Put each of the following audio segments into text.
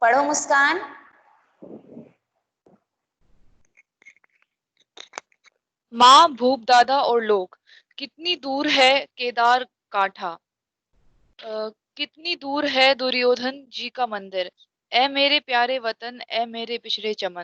पढ़ो मुस्कान। माँ, भूप दादा और लोग। कितनी दूर है केदार काठा। कितनी दूर है दुर्योधन जी का मंदिर। ए मेरे प्यारे वतन, ए मेरे पिछड़े चमन।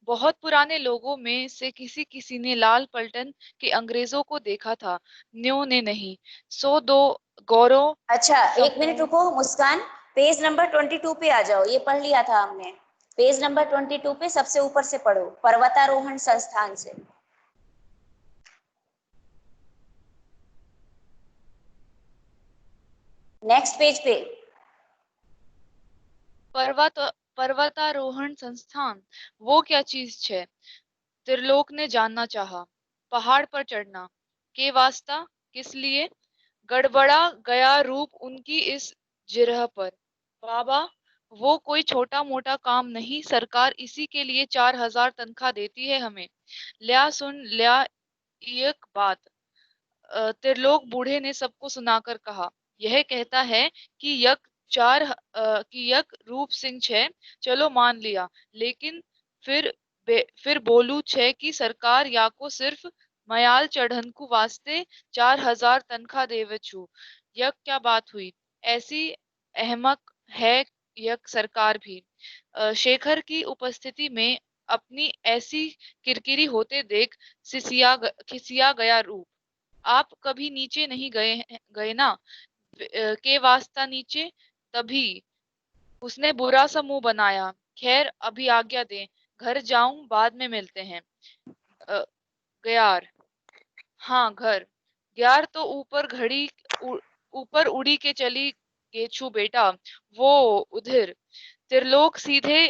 बहुत पुराने लोगों में से किसी किसी ने लाल पलटन के अंग्रेजों को देखा था, न्यों ने नहीं। सो दो गौरव अच्छा, एक मिनट समूह। रुको मुस्कान। पेज नंबर 22 पे आ जाओ, ये पढ़ लिया था हमने। पेज नंबर 22 पे सबसे ऊपर से पढ़ो, पर्वतारोहण संस्थान से। नेक्स्ट पेज पे। पर्वत पर्वतारोहण संस्थान वो क्या चीज है? त्रिलोक ने जानना चाहा। पहाड़ पर चढ़ना के वास्ता, किस लिए? गड़बड़ा गया रूप उनकी इस जिरह पर। बाबा, वो कोई छोटा मोटा काम नहीं, सरकार इसी के लिए 4,000 तनख्वाह देती है हमें। लिया सुन लिया एक बात। त्रिलोक बूढ़े ने सबको सुनाकर कहा, यह कहता है कि यक रूप सिंह छे। चलो मान लिया, लेकिन फिर फिर बोलू छे कि सरकार याको सिर्फ मयाल चढ़न को वास्ते 4,000 तनख्वाह देवे छू। यक क्या बात हुई? ऐसी अहमक है यक सरकार भी। शेखर की उपस्थिति में अपनी ऐसी किरकिरी होते देख खिसिया गया रूप। आप कभी नीचे नहीं गए ना? के वास्ता नीचे? तभी उसने बुरा सा मुंह बनाया। खैर, अभी आज्ञा दें, घर जाऊं, बाद में मिलते हैं। अ, गयार। हाँ, घर। ग्यार तो ऊपर उड़ी के चली गेछू बेटा। वो उधर त्रिलोक सीधे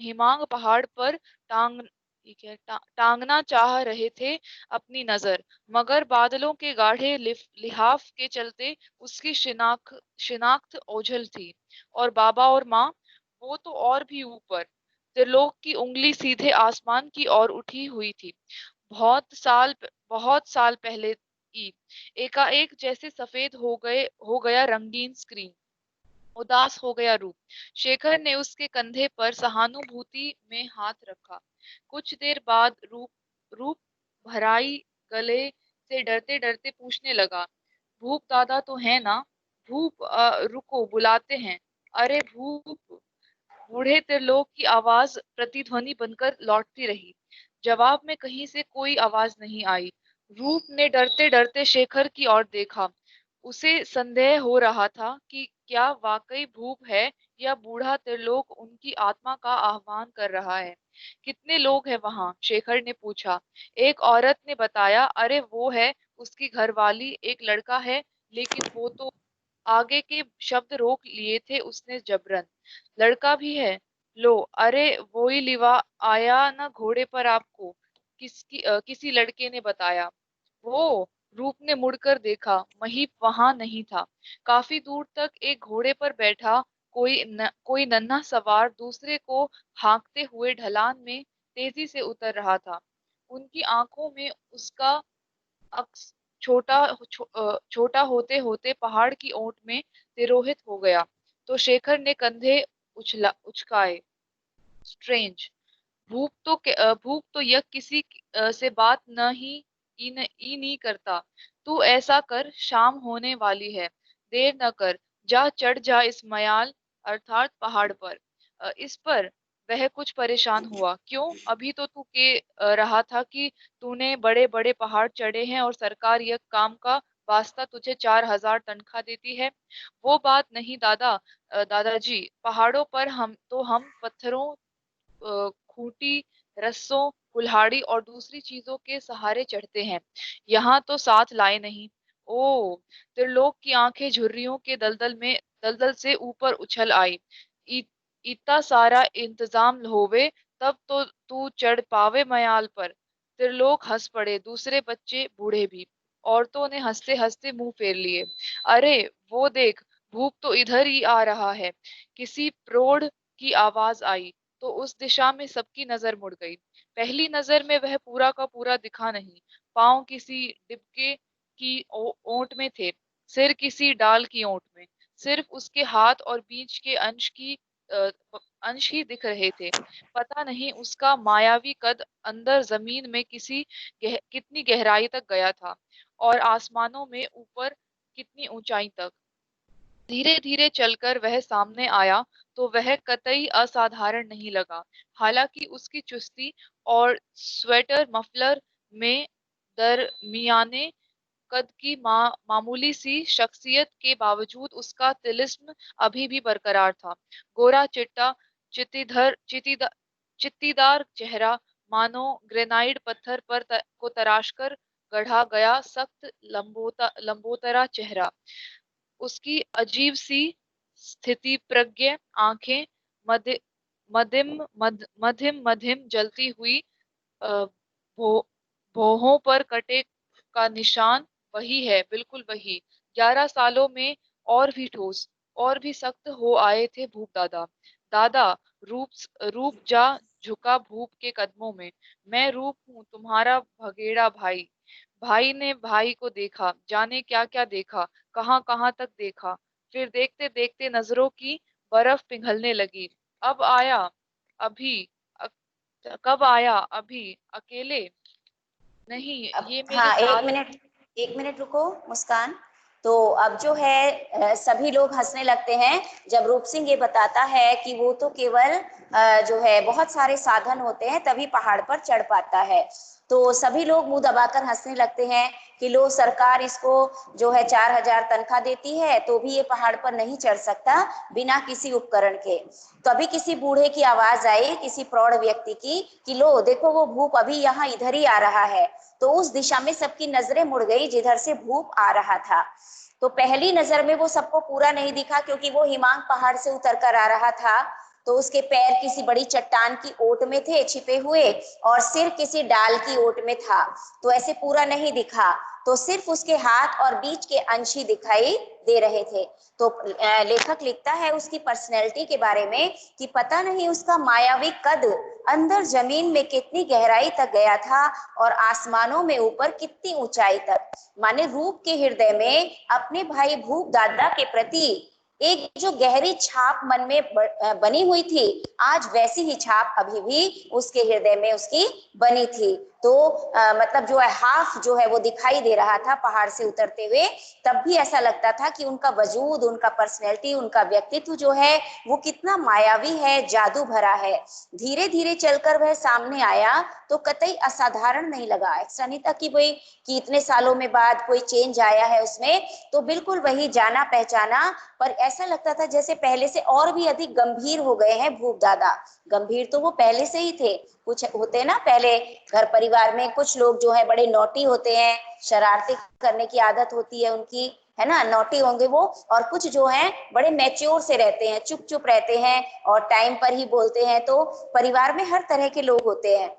हिमांग पहाड़ पर टांग ठीक है टांगना चाह रहे थे अपनी नजर, मगर बादलों के गाढ़े लिहाफ के चलते उसकी शिनाख्त ओझल थी। और बाबा और माँ, वो तो और भी ऊपर। त्रिलोक की उंगली सीधे आसमान की ओर उठी हुई थी। बहुत साल पहले की। एकाएक जैसे सफेद हो गया रंगीन स्क्रीन। उदास हो गया रूप। शेखर ने उसके कंधे पर सहानुभूति में हाथ रखा। कुछ देर बाद रूप रूप भराई गले से डरते डरते पूछने लगा, भूप दादा तो है ना? भूप, रुको, बुलाते हैं। अरे भूप! बूढ़े त्रिलोक की आवाज प्रतिध्वनि बनकर लौटती रही। जवाब में कहीं से कोई आवाज नहीं आई। रूप ने डरते डरते शेखर की ओर देखा। उसे संदेह हो रहा था कि क्या वाकई भूप है या बूढ़ा त्रिलोक उनकी आत्मा का आह्वान कर रहा है। कितने लोग हैं वहां? शेखर ने पूछा। एक औरत ने बताया, अरे वो है उसकी घरवाली, एक लड़का है, लेकिन वो तो। आगे के शब्द रोक लिए थे उसने जबरन। लड़का भी है? लो, अरे वो ही लिवा आया ना घोड़े पर आपको। किसी लड़के ने बताया। वो। रूप ने मुड़कर देखा, महीप वहां नहीं था। काफी दूर तक एक घोड़े पर बैठा कोई नन्हा सवार दूसरे को हाँकते हुए ढलान में तेजी से उतर रहा था। उनकी आंखों में उसका अक्स छोटा होते होते पहाड़ की ओट में तिरोहित हो गया। तो शेखर ने कंधे उचकाए। स्ट्रेंज। भूप तो यह किसी से बात ही नहीं करता। तू ऐसा कर, शाम होने वाली है, देर न कर, जा चढ़ जा इस मयाल अर्थात पहाड़ पर। इस पर वह कुछ परेशान हुआ। क्यों? अभी तो तू के रहा था कि तूने बड़े बड़े पहाड़ चढ़े हैं और सरकार यह काम का वास्ता तुझे 4,000 तनख्वाह देती है। वो बात नहीं दादाजी, पहाड़ों पर हम पत्थरों, खूंटी, रस्सों, कुल्हाड़ी और दूसरी चीजों के सहारे चढ़ते हैं। यहाँ तो साथ लाए नहीं। ओ! त्रिलोक की आंखें झुर्रियों के दलदल से ऊपर उछल आई। इ- इतना सारा इंतजाम होवे तब तो तू चढ़ पावे मयाल पर। त्रिलोक हंस पड़े, दूसरे बच्चे बूढ़े भी। औरतों ने हंसते हंसते मुंह फेर लिए। अरे वो देख, भूप तो इधर ही आ रहा है, किसी प्रौढ़ की आवाज आई। तो उस दिशा में सबकी नजर मुड़ गई। पहली नजर में वह पूरा का पूरा दिखा नहीं। पांव किसी डिब्बे की ओट में थे, सिर किसी डाल की ओट में। सिर्फ उसके हाथ और बीच के अंश की अंश ही दिख रहे थे। पता नहीं उसका मायावी कद अंदर जमीन में कितनी गहराई तक गया था और आसमानों में ऊपर कितनी ऊंचाई तक। धीरे धीरे चलकर वह सामने आया तो वह कतई असाधारण नहीं लगा। हालांकि उसकी चुस्ती और स्वेटर मफलर में दरमियाने कद की मामूली सी शख्सियत के बावजूद उसका तिलिस्म अभी भी बरकरार था। गोरा चिट्टा चित्तीदार चेहरा मानो ग्रेनाइट पत्थर पर को तराशकर गढ़ा गया सख्त लंबोतरा चेहरा। उसकी अजीब सी स्थिति प्रज्ञ आंखें मध्य मध्यम मध्यम जलती हुई अ, भो, भौहों पर कटे का निशान वही है, बिल्कुल वही। 11 सालों में और भी ठोस और भी सख्त हो आए थे भूप दादा। दादा, रूप रूप जा झुका भूप के कदमों में। मैं रूप हूँ, तुम्हारा भगेड़ा भाई। भाई ने भाई को देखा, जाने क्या क्या देखा, कहाँ कहाँ तक देखा। फिर देखते देखते नजरों की बर्फ पिघलने लगी। अब आया अभी कब आया अभी अकेले? नहीं, अब ये मेरे हाँ, साथ। एक मिनट रुको मुस्कान। तो अब जो है सभी लोग हंसने लगते हैं जब रूप सिंह ये बताता है कि वो तो केवल जो है बहुत सारे साधन होते हैं तभी पहाड़ पर चढ़ पाता है। तो सभी लोग मुंह दबाकर हंसने लगते हैं कि लो, सरकार इसको जो है 4,000 तनख्वाह देती है तो भी ये पहाड़ पर नहीं चढ़ सकता बिना किसी उपकरण के। तभी किसी बूढ़े की आवाज आई, किसी प्रौढ़ व्यक्ति की, कि लो देखो वो भूप अभी यहाँ इधर ही आ रहा है। तो उस दिशा में सबकी नजरें मुड़ गई जिधर से भूप आ रहा था। तो पहली नजर में वो सबको पूरा नहीं दिखा क्योंकि वो हिमांग पहाड़ से उतर कर आ रहा था। तो उसके पैर किसी बड़ी चट्टान की ओट में थे छिपे हुए, और सिर किसी डाल की ओट में था। तो ऐसे पूरा नहीं दिखा, तो सिर्फ उसके हाथ और बीच के अंश ही दिखाई दे रहे थे। तो लेखक लिखता है उसकी पर्सनैलिटी के बारे में कि पता नहीं उसका मायावी कद अंदर जमीन में कितनी गहराई तक गया था और आसमानों में ऊपर कितनी ऊंचाई तक। माने रूप के हृदय में अपने भाई भूप दादा के प्रति एक जो गहरी छाप मन में बनी हुई थी, आज वैसी ही छाप अभी भी उसके हृदय में उसकी बनी थी। तो मतलब जो है हाफ जो है वो दिखाई दे रहा था पहाड़ से उतरते हुए। तब भी ऐसा लगता था कि उनका वजूद, उनका पर्सनैलिटी, उनका व्यक्तित्व जो है वो कितना मायावी है, जादू भरा है। धीरे धीरे चलकर वह सामने आया तो कतई असाधारण नहीं लगा। ऐसा नहीं था कि भाई कि इतने सालों में बाद कोई चेंज आया है उसमें। तो बिल्कुल वही जाना पहचाना, पर ऐसा लगता था जैसे पहले से और भी अधिक गंभीर हो गए हैं भूप दादा। गंभीर तो वो पहले से ही थे। कुछ होते हैं ना पहले घर परिवार में कुछ लोग जो है बड़े नौटी होते हैं, शरारती करने की आदत होती है उनकी, है ना, नौटी होंगे वो। और कुछ जो हैं बड़े मैच्योर से रहते हैं, चुप चुप रहते हैं और टाइम पर ही बोलते हैं। तो परिवार में हर तरह के लोग होते हैं।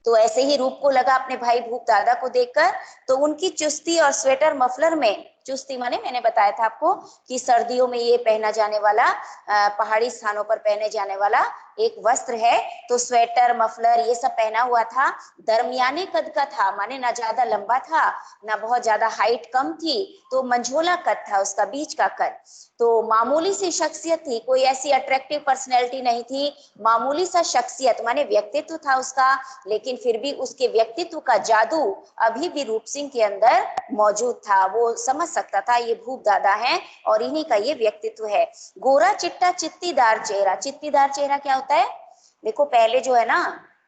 तो ऐसे ही रूप को लगा अपने भाई भूप दादा को देखकर। तो उनकी चुस्ती और स्वेटर मफलर में, चुस्ती माने मैंने बताया था आपको कि सर्दियों में ये पहना जाने वाला, पहाड़ी स्थानों पर पहने जाने वाला एक वस्त्र है। तो स्वेटर मफलर ये सब पहना हुआ था। दरमियाने कद का था, माने ना ज्यादा लंबा था ना बहुत ज्यादा हाइट कम थी। तो मंझोला कद था उसका, बीच का कद। तो मामूली सी शख्सियत थी, कोई ऐसी अट्रैक्टिव पर्सनैलिटी नहीं थी। मामूली सा शख्सियत माने व्यक्तित्व था उसका, लेकिन फिर भी उसके व्यक्तित्व का जादू अभी भी रूप सिंह के अंदर मौजूद था। वो समझ सकता था ये भूप दादा है और इन्हीं का ये व्यक्तित्व है। गोरा चिट्टा चित्तीदार चेहरा। चित्तीदार चेहरा क्या होता है? देखो पहले जो है ना,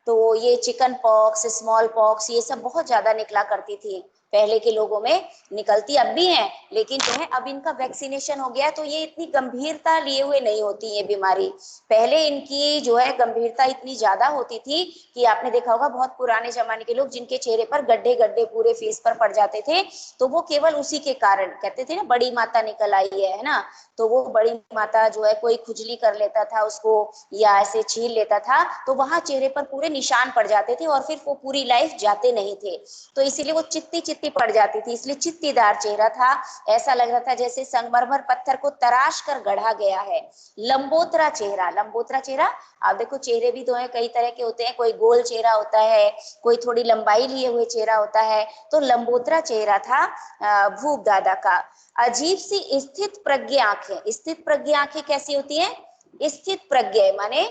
तो ये चिकन पॉक्स, स्मॉल पॉक्स, ये सब बहुत ज्यादा निकला करती थी पहले के लोगों में। निकलती अब भी है, लेकिन जो है अब इनका वैक्सीनेशन हो गया तो ये इतनी गंभीरता लिए हुए नहीं होती ये बीमारी। पहले इनकी जो है गंभीरता इतनी ज्यादा होती थी कि आपने देखा होगा बहुत पुराने जमाने के लोग जिनके चेहरे पर गड्ढे गड्ढे पूरे फेस पर पड़ जाते थे, तो वो केवल उसी के कारण कहते थे ना बड़ी माता निकल आई है ना। तो वो बड़ी माता जो है कोई खुजली कर लेता था उसको या ऐसे छील लेता था तो वहां चेहरे पर पूरे निशान पड़ जाते थे और फिर वो पूरी लाइफ जाते नहीं थे। तो इसीलिए वो चित्ती चित्ती पड़ जाती थी, इसलिए चित्तीदार चेहरा था। ऐसा लग रहा था जैसे संगमरमर पत्थर को तराश कर गढ़ा गया है। लंबोतरा चेहरा। लंबोतरा चेहरा, आप देखो चेहरे भी तो है कई तरह के होते हैं, कोई गोल चेहरा होता है, कोई थोड़ी लंबाई लिए हुए चेहरा होता है। तो लंबोतरा चेहरा था भूप दादा का। अजीब सी स्थित प्रज्ञ आंखें। स्थित प्रज्ञ आंखें कैसी होती हैं? स्थित प्रज्ञ माने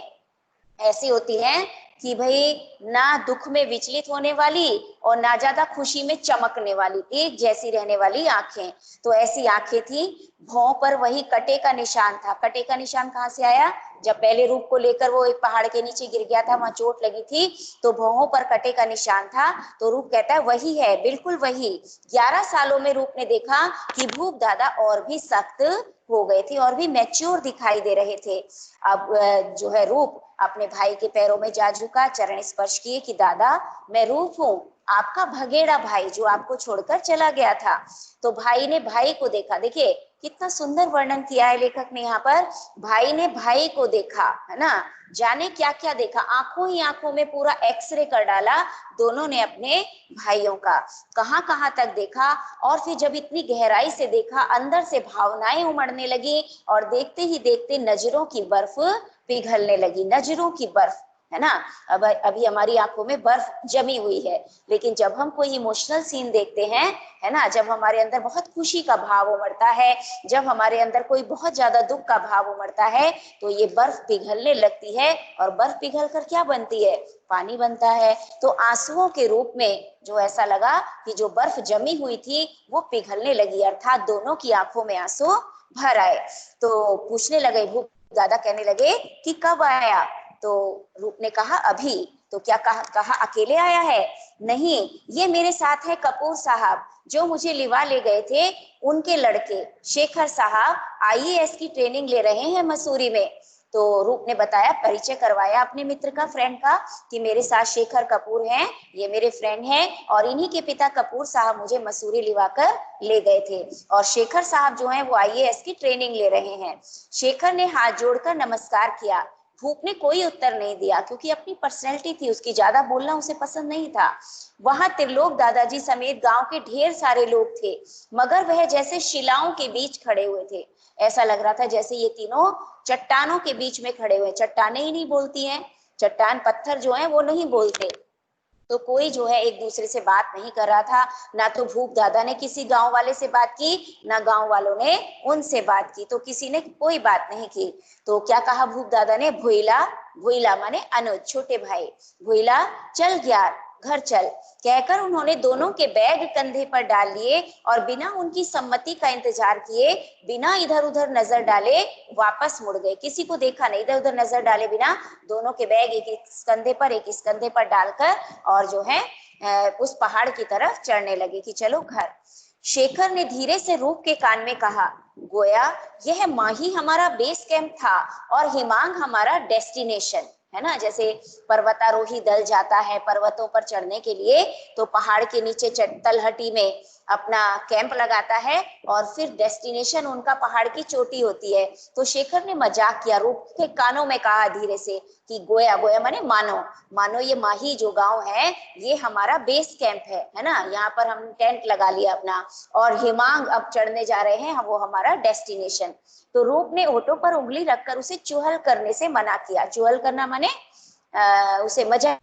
ऐसी होती हैं कि भाई ना दुख में विचलित होने वाली और ना ज्यादा खुशी में चमकने वाली, एक जैसी रहने वाली आंखें। तो ऐसी आंखें थी। भौं पर वही कटे का निशान था। कटे का निशान कहाँ से आया? जब पहले रूप को लेकर वो एक पहाड़ के नीचे गिर गया था, वहां चोट लगी थी, तो भौहों पर कटे का निशान था। तो रूप कहता है वही है, बिल्कुल वही। 11 सालों में रूप ने देखा कि भूप दादा और भी सख्त हो गए थे और भी मैच्योर दिखाई दे रहे थे। अब जो है रूप अपने भाई के पैरों में जा झुका, चरण स्पर्श किए कि दादा मैं रूप हूँ, आपका भगेड़ा भाई जो आपको छोड़कर चला गया था। तो भाई ने भाई को देखा। देखिए कितना सुंदर वर्णन किया है लेखक ने यहाँ पर। भाई ने भाई को देखा, है ना। जाने क्या क्या देखा, आंखों ही आंखों में पूरा एक्सरे कर डाला दोनों ने अपने भाइयों का। कहाँ कहाँ तक देखा, और फिर जब इतनी गहराई से देखा, अंदर से भावनाएं उमड़ने लगी और देखते ही देखते नजरों की बर्फ पिघलने लगी। नजरों की बर्फ, है ना। अब अभी हमारी आंखों में बर्फ जमी हुई है, लेकिन जब हम कोई इमोशनल सीन देखते हैं, है ना, जब हमारे अंदर बहुत खुशी का भाव उमड़ता है, जब हमारे अंदर कोई बहुत ज्यादा दुख का भाव उमड़ता है, तो ये बर्फ पिघलने लगती है। और बर्फ पिघल कर क्या बनती है? पानी बनता है। तो आंसुओं के रूप में जो ऐसा लगा कि जो बर्फ जमी हुई थी वो पिघलने लगी, अर्थात दोनों की आंखों में आंसू भर आए। तो पूछने लगे, भूप दादा कहने लगे कि कब आया? तो रूप ने कहा अभी। तो क्या कहा अकेले आया है? नहीं, ये मेरे साथ है कपूर साहब, जो मुझे लिवा ले गए थे, उनके लड़के शेखर साहब आईएएस की ट्रेनिंग ले रहे हैं मसूरी में। तो रूप ने बताया, परिचय करवाया अपने मित्र का, फ्रेंड का, कि मेरे साथ शेखर कपूर हैं, ये मेरे फ्रेंड हैं, और इन्हीं के पिता कपूर साहब मुझे मसूरी लिवाकर ले गए थे, और शेखर साहब जो हैं वो आईएएस की ट्रेनिंग ले रहे हैं। शेखर ने हाथ जोड़कर नमस्कार किया। भूप ने कोई उत्तर नहीं दिया, क्योंकि अपनी पर्सनैलिटी थी उसकी, ज्यादा बोलना उसे पसंद नहीं था। वहां त्रिलोक दादाजी समेत गांव के ढेर सारे लोग थे, मगर वह जैसे शिलाओं के बीच खड़े हुए थे। ऐसा लग रहा था जैसे ये तीनों चट्टानों के बीच में खड़े हुए। चट्टाने ही नहीं बोलती हैं, चट्टान पत्थर जो है वो नहीं बोलते। तो कोई जो है एक दूसरे से बात नहीं कर रहा था। ना तो भूप दादा ने किसी गांव वाले से बात की, ना गांव वालों ने उनसे बात की। तो किसी ने कोई बात नहीं की। तो क्या कहा भूप दादा ने? भुइला, भुइला माने अनुज, छोटे भाई, भुइला चल यार घर चल, कहकर उन्होंने दोनों के बैग कंधे पर डाल लिए और बिना उनकी सम्मति का इंतजार किए, बिना इधर उधर नजर डाले वापस मुड़ गए। किसी को देखा नहीं, इधर उधर नजर डाले बिना दोनों के बैग एक इस कंधे पर एक इस कंधे पर डालकर और जो है उस पहाड़ की तरफ चढ़ने लगे कि चलो घर। शेखर ने धीरे से रूप के कान में कहा, गोया यह माही हमारा बेस कैंप था और हिमांग हमारा डेस्टिनेशन, है ना। जैसे पर्वतारोही दल जाता है पर्वतों पर चढ़ने के लिए, तो पहाड़ के नीचे तलहटी में अपना कैंप लगाता है और फिर डेस्टिनेशन उनका पहाड़ की चोटी होती है। तो शेखर ने मजाक किया, रूप के कानों में कहा धीरे से कि गोया, गोया माने मानो, मानो ये माही जो गांव है ये हमारा बेस कैंप है ना, यहाँ पर हम टेंट लगा लिया अपना, और हिमांग अब चढ़ने जा रहे हैं वो हमारा डेस्टिनेशन। तो रूप ने ओठों पर उंगली रखकर उसे चुहल करने से मना किया। चुहल करना माने उसे मजा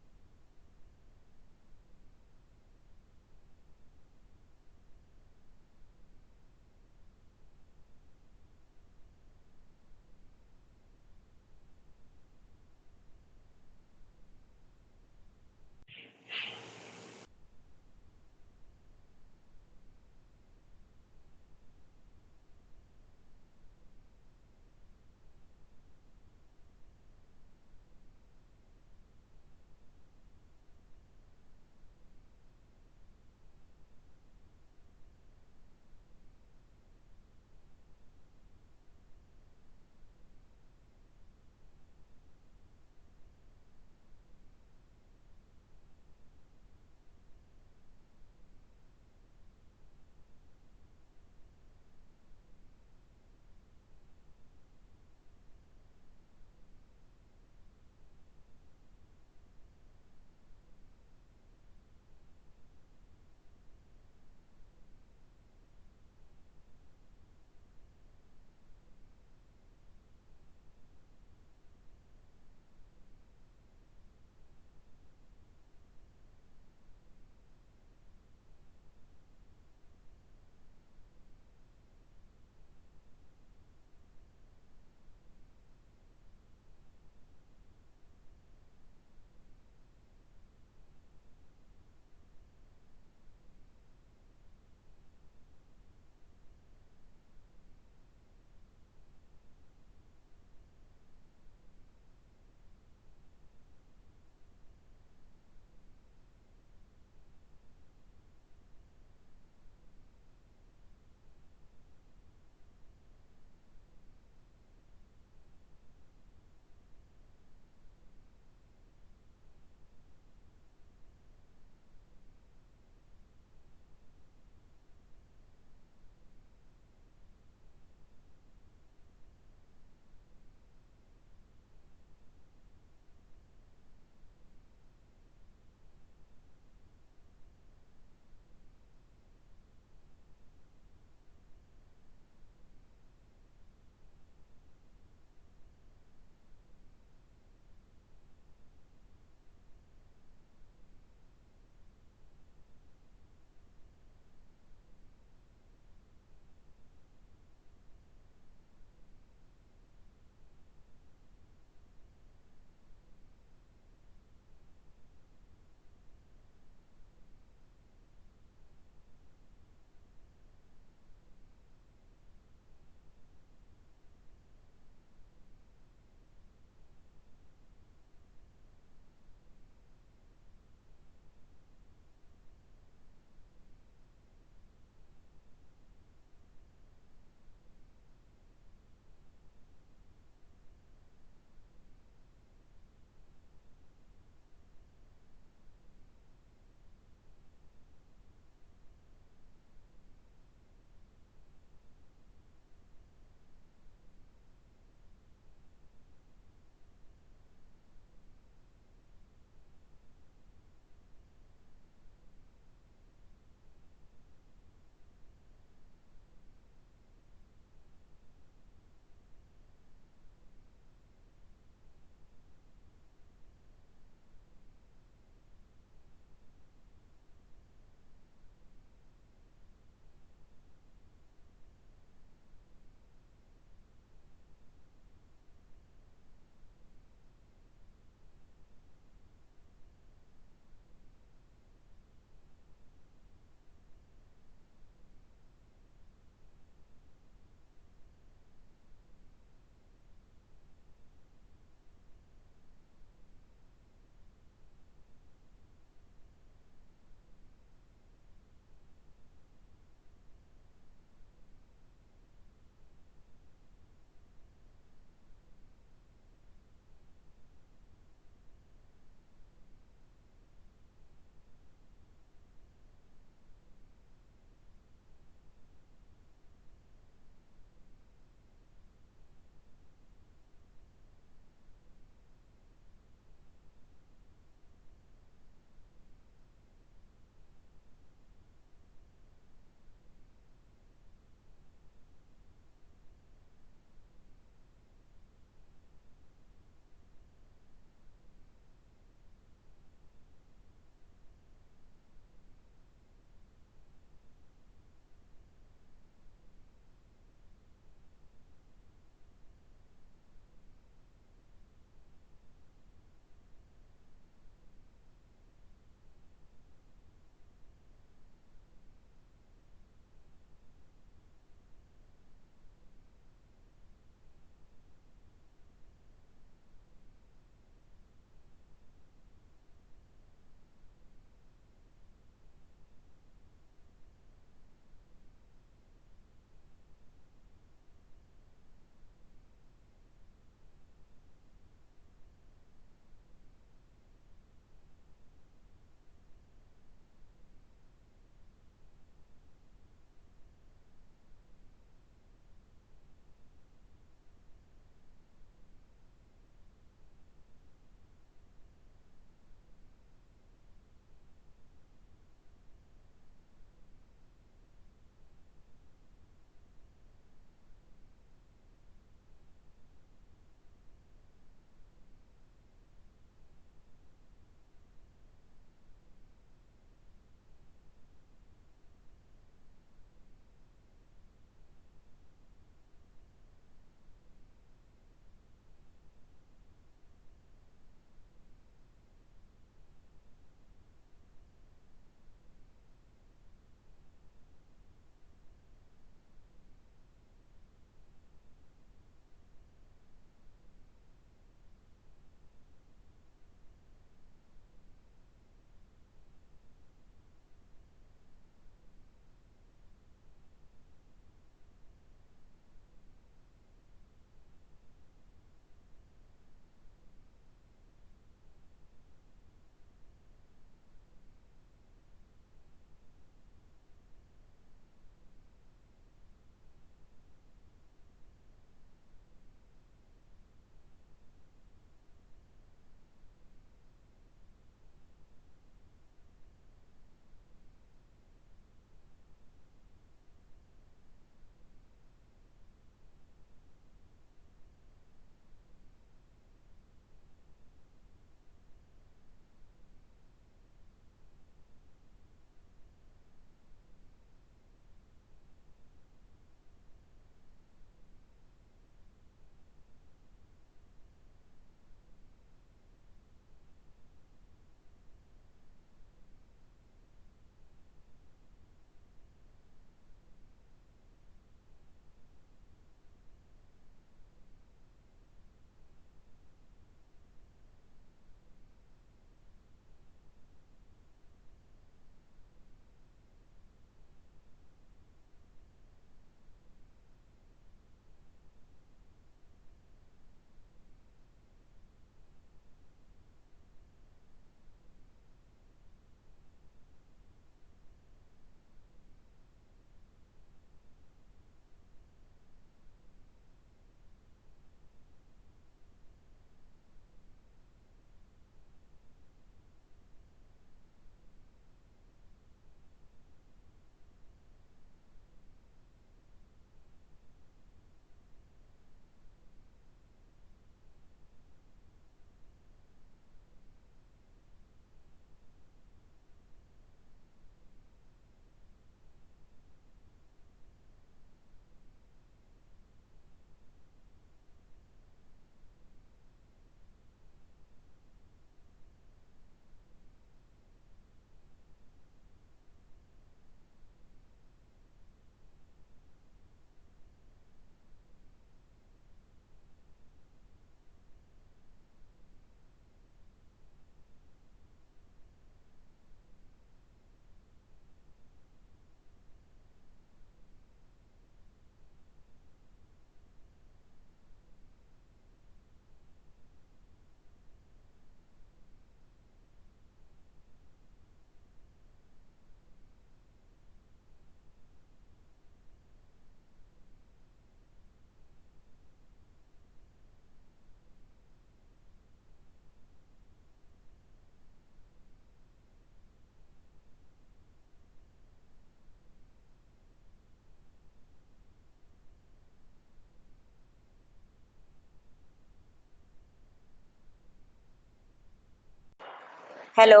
हेलो,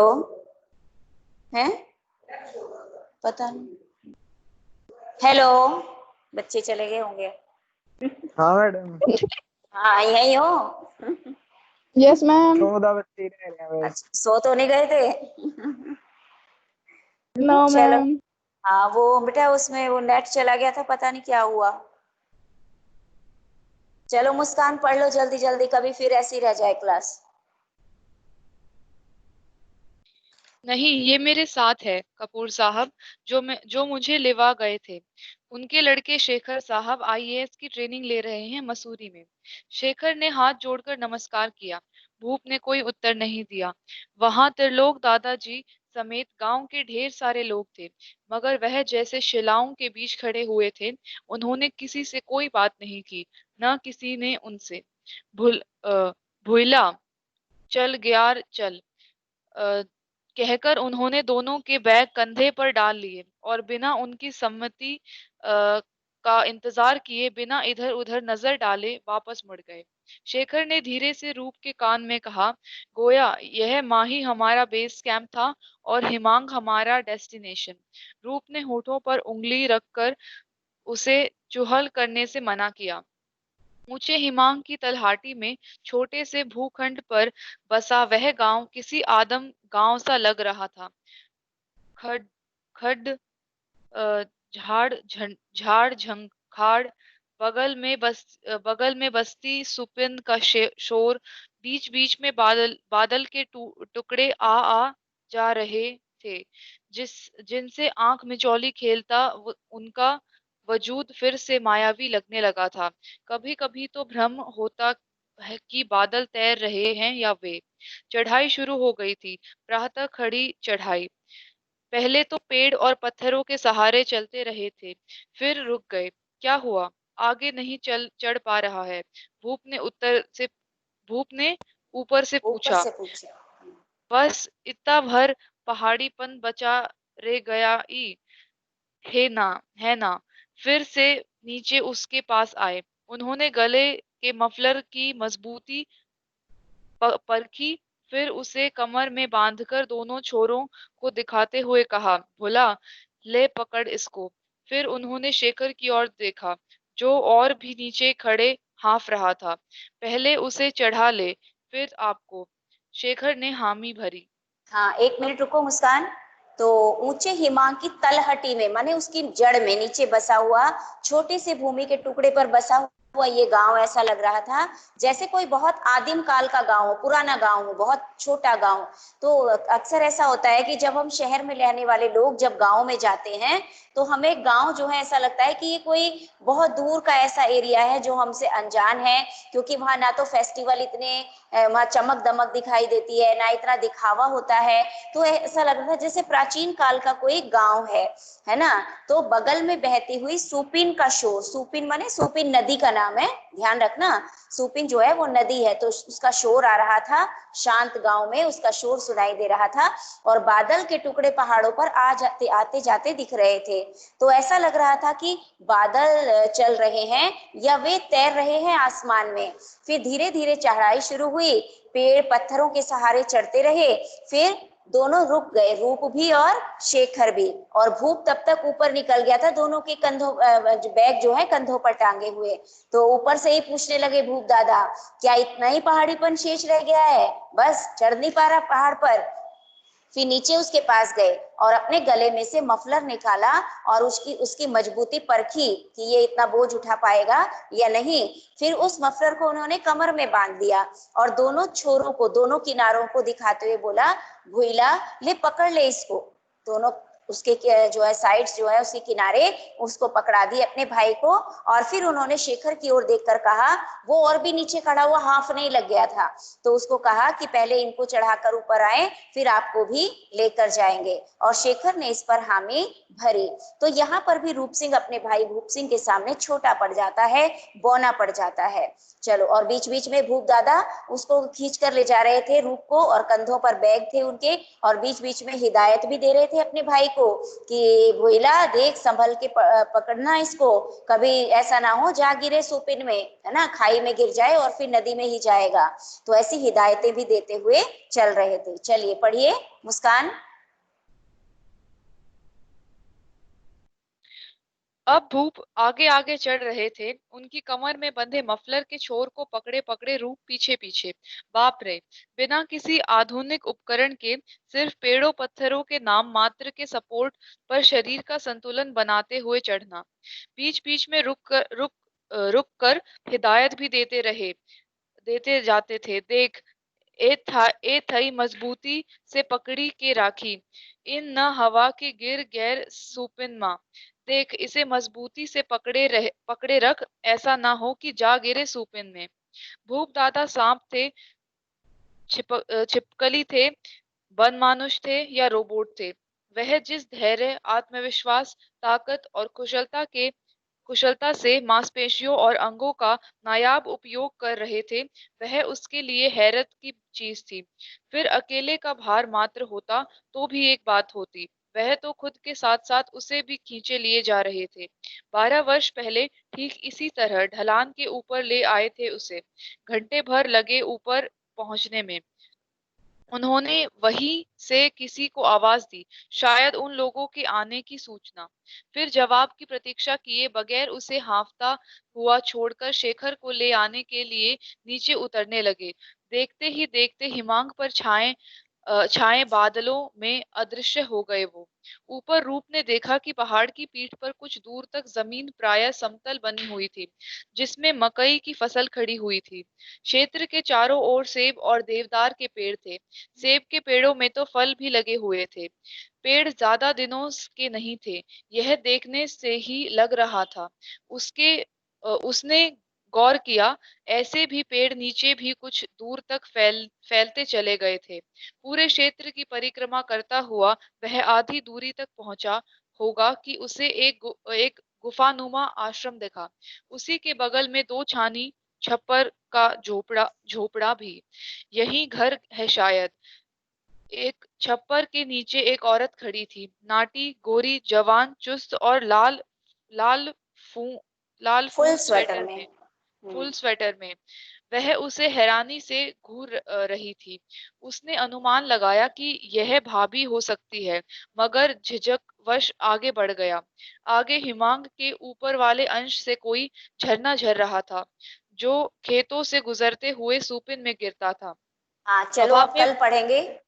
हैं? पता नहीं। हेलो, बच्चे चले गए होंगे। हाँ मैडम। हाँ, यही हो? Yes ma'am. 14 बच्चे रह रहे हैं बस। अच्छा, सो तो नहीं गए थे? नो चलो। मैम। हाँ, वो बेटा उसमें वो नेट चला गया था, पता नहीं क्या हुआ। चलो मुस्कान, पढ़ लो जल्दी जल्दी, कभी फिर ऐसी रह जाए क्लास। नहीं, ये मेरे साथ है कपूर साहब, जो मुझे लेवा गए थे। उनके लड़के शेखर साहब आईएएस की ट्रेनिंग ले रहे हैं मसूरी में। शेखर ने हाथ जोड़कर नमस्कार किया। भूप ने कोई उत्तर नहीं दिया। वहां त्रिलोक दादाजी समेत गांव के ढेर सारे लोग थे, मगर वह जैसे शिलाओं के बीच खड़े हुए थे। उन्होंने किसी से कोई बात नहीं की, न किसी ने उनसे। भूला चल ग्यार चल, कहकर उन्होंने दोनों के बैग कंधे पर डाल लिए और बिना उनकी सम्मति का इंतजार किए बिना इधर उधर नजर डाले वापस मुड़ गए। शेखर ने धीरे से रूप के कान में कहा, गोया यह माही हमारा बेस कैंप था और हिमांग हमारा डेस्टिनेशन। रूप ने होठों पर उंगली रखकर उसे चुहल करने से मना किया। ऊंचे हिमांग की तलहाटी में छोटे से भूखंड पर बसा वह गांव किसी आदम गांव सा लग रहा था। खड खड झाड़ झंखाड़, बगल में बस्ती सुपिन का शोर, बीच बीच में बादल बादल के टुकड़े आ जा रहे थे, जिनसे आंख मिचौली खेलता उनका वजूद फिर से मायावी लगने लगा था। कभी कभी तो भ्रम होता है कि बादल तैर रहे हैं या वे। चढ़ाई शुरू हो गई थी, प्रातः खड़ी चढ़ाई। पहले तो पेड़ और पत्थरों के सहारे चलते रहे थे, फिर रुक गए। क्या हुआ? आगे नहीं चढ़ पा रहा है? भूप ने ऊपर से ऊपर पूछा। से पूछे। बस इतना भर पहाड़ीपन बचा रे गया ई, है ना। फिर से नीचे उसके पास आए। उन्होंने गले के मफलर की मजबूती परखी, फिर उसे कमर में बांधकर दोनों छोरों को दिखाते हुए कहा, भोला ले पकड़ इसको। फिर उन्होंने शेखर की ओर देखा, जो और भी नीचे खड़े हाँफ रहा था। पहले उसे चढ़ा ले, फिर आपको। शेखर ने हामी भरी। हाँ, 1 मिनट रुको मुस्कान। तो ऊंचे हिमांक की तलहटी में, माने उसकी जड़ में नीचे बसा हुआ छोटे से भूमि के टुकड़े पर बसा हुआ ये गांव ऐसा लग रहा था जैसे कोई बहुत आदिम काल का गांव हो, पुराना गांव हो, बहुत छोटा गांव। तो अक्सर ऐसा होता है कि जब हम शहर में रहने वाले लोग जब गांव में जाते हैं तो हमें गांव जो है ऐसा लगता है कि ये कोई बहुत दूर का ऐसा एरिया है जो हमसे अनजान है, क्योंकि वहां ना तो फेस्टिवल इतने वहां चमक दमक दिखाई देती है, ना इतना दिखावा होता है। तो ऐसा लग रहा था जैसे प्राचीन काल का कोई गांव है ना। तो बगल में बहती हुई सुपिन का शोर, सुपिन माने सुपिन नदी का नाम है, ध्यान रखना। सुपिन जो है वो नदी है, तो उसका शोर आ रहा था। शांत गांव में उसका शोर सुनाई दे रहा था और बादल के टुकड़े पहाड़ों पर आते जाते दिख रहे थे। तो ऐसा लग रहा था कि बादल चल रहे हैं या वे तैर रहे हैं आसमान में। फिर धीरे धीरे चढ़ाई शुरू हुई, पेड़ पत्थरों के सहारे चढ़ते रहे। फिर दोनों रुक गए, रूप भी और शेखर भी। और भूप तब तक ऊपर निकल गया था, दोनों के कंधों बैग जो है कंधों पर टांगे हुए। तो ऊपर से ही पूछने लगे भूप दादा, क्या इतना ही पहाड़ीपन शेष रह गया है, बस चढ़ नहीं पा रहा पहाड़ पर? फिर नीचे उसके पास गए और अपने गले में से मफलर निकाला और उसकी मजबूती परखी कि ये इतना बोझ उठा पाएगा या नहीं। फिर उस मफलर को उन्होंने कमर में बांध दिया और दोनों छोरों को, दोनों किनारों को दिखाते हुए बोला, भुईला ले पकड़ ले इसको। दोनों उसके जो है साइड्स जो है उसके किनारे उसको पकड़ा दिए अपने भाई को। और फिर उन्होंने शेखर की ओर देखकर कहा, वो और भी नीचे खड़ा हुआ हाफ नहीं लग गया था, तो उसको कहा कि पहले इनको चढ़ाकर ऊपर आए, फिर आपको भी लेकर जाएंगे। और शेखर ने इस पर हामी भरी। तो यहाँ पर भी रूप सिंह अपने भाई भूप सिंह के सामने छोटा पड़ जाता है, बौना पड़ जाता है। चलो, और बीच बीच में भूप दादा उसको खींच कर ले जा रहे थे रूप को, और कंधों पर बैग थे उनके, और बीच बीच में हिदायत भी दे रहे थे अपने भाई को को कि भोइला देख संभल के पकड़ना इसको, कभी ऐसा ना हो जा गिरे सुपिन में, है ना, खाई में गिर जाए और फिर नदी में ही जाएगा। तो ऐसी हिदायतें भी देते हुए चल रहे थे। चलिए पढ़िए मुस्कान। अब भूप आगे आगे चढ़ रहे थे। उनकी कमर में बंधे मफलर के छोर को पकड़े पकड़े रूप पीछे पीछे। बाप रे, बिना किसी आधुनिक उपकरण के, सिर्फ पेड़ों पत्थरों के नाम मात्र के सपोर्ट पर शरीर का संतुलन बनाते हुए चढ़ना। बीच बीच में रुक कर हिदायत भी देते जाते थे। देख, ए थई मजबूती से पकड़ी के राखी, इन न हवा के गिर गैर सुपिन माँ। देख, इसे मजबूती से पकड़े रख, ऐसा ना हो कि जा गिरे सुपिन में। भूप दादा सांप थे, छिपकली थे, वन मानुष थे या रोबोट थे, वह जिस धैर्य, आत्मविश्वास, ताकत और कुशलता से मांसपेशियों और अंगों का नायाब उपयोग कर रहे थे, वह उसके लिए हैरत की चीज थी। फिर अकेले का भार मात्र होता तो भी एक बात होती, वह तो खुद के साथ साथ उसे भी खींचे लिए जा रहे थे। 12 वर्ष पहले ठीक इसी तरह ढलान के ऊपर ले आए थे उसे। घंटे भर लगे ऊपर पहुंचने में। उन्होंने वहीं से किसी को आवाज दी, शायद उन लोगों के आने की सूचना। फिर जवाब की प्रतीक्षा किए बगैर उसे हांफता हुआ छोड़कर शेखर को ले आने के लिए नीचे उतरने लगे। देखते ही देखते हिमांक पर छाए बादलों में अदृश्य हो गए वो। ऊपर रूप ने देखा कि पहाड़ की पीठ पर कुछ दूर तक जमीन प्रायः समतल बनी हुई थी, जिसमें मकई की फसल खड़ी हुई थी। क्षेत्र के चारों ओर सेब और देवदार के पेड़ थे। सेब के पेड़ों में तो फल भी लगे हुए थे। पेड़ ज्यादा दिनों के नहीं थे, यह देखने से ही लग रहा था। उसने गौर किया, ऐसे भी पेड़ नीचे भी कुछ दूर तक फैलते चले गए थे। पूरे क्षेत्र की परिक्रमा करता हुआ वह आधी दूरी तक पहुंचा होगा कि उसे एक गुफानुमा आश्रम दिखा। उसी के बगल में 2 छानी छप्पर का झोपड़ा भी। यही घर है शायद। एक छप्पर के नीचे एक औरत खड़ी थी, नाटी, गोरी, जवान, चुस्त और लाल फू लाल फुल फूल स्वेटर में। फुल स्वेटर में। वह उसे हैरानी से घूर रही थी। उसने अनुमान लगाया कि यह भाभी हो सकती है, मगर झिझक वश आगे बढ़ गया। आगे हिमांक के ऊपर वाले अंश से कोई झरना झर रहा था, जो खेतों से गुजरते हुए सुपिन में गिरता था। हाँ चलो, हवा अब में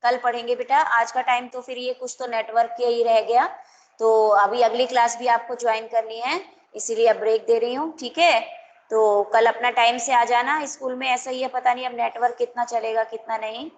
कल पढ़ेंगे बेटा। आज का टाइम तो फिर ये कुछ तो नेटवर्क के ही रह गया, तो अभी अगली क्लास भी आपको ज्वाइन करनी है, इसीलिए अब ब्रेक दे रही हूँ, ठीक है। तो कल अपना टाइम से आ जाना, स्कूल में ऐसा ही है, पता नहीं अब नेटवर्क कितना चलेगा कितना नहीं।